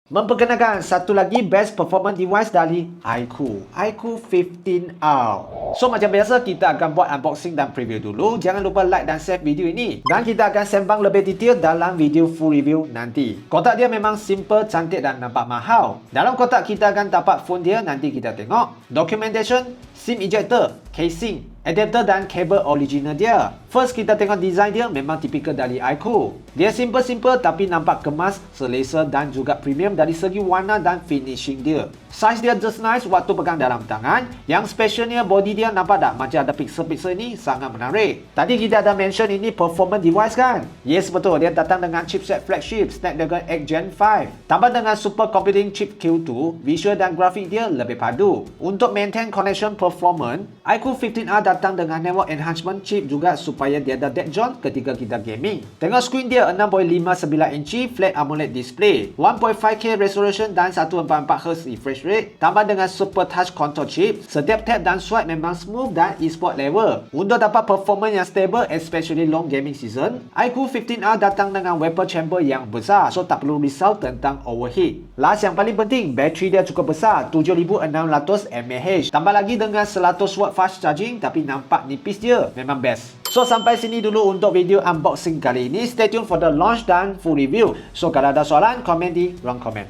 Memperkenalkan satu lagi best performance device dari iQOO 15R. So macam biasa kita akan buat unboxing dan preview dulu. Jangan lupa like dan save video ini. Dan kita akan sembang lebih detail dalam video full review nanti. Kotak dia memang simple, cantik dan nampak mahal. Dalam kotak kita akan dapat phone dia, nanti kita tengok. Documentation, SIM ejector, casing, adapter dan kabel original dia. First kita tengok design dia, memang tipikal dari iQOO. Dia simple-simple tapi nampak kemas, selesa dan juga premium dari segi warna dan finishing dia. Size dia just nice waktu pegang dalam tangan. Yang specialnya body dia nampak tak macam ada pixel-pixel ini, sangat menarik. Tadi kita ada mention ini performance device kan? Yes betul, dia datang dengan chipset flagship Snapdragon 8 Gen 5. Tambah dengan super computing chip Q2, visual dan grafik dia lebih padu. Untuk maintain connection performance, iQOO 15R datang dengan network enhancement chip juga supaya dia ada dead zone ketika kita gaming. Tengok screen dia 6.59 inci flat AMOLED display, 1.5K resolution dan 144Hz refresh rate. Tambah dengan super touch control chip, setiap tap dan swipe memang smooth dan e-sport level. Untuk dapat performance yang stable especially long gaming season, iQOO 15R datang dengan vapor chamber yang besar, so tak perlu risau tentang overheat. Last yang paling penting, bateri dia cukup besar, 7600 mAh. Tambah lagi dengan 100W fast charging tapi nampak nipis dia, memang best. So sampai sini dulu untuk video unboxing kali ini. Stay tune for the launch dan full review. So kalau ada soalan, komen di ruang komen.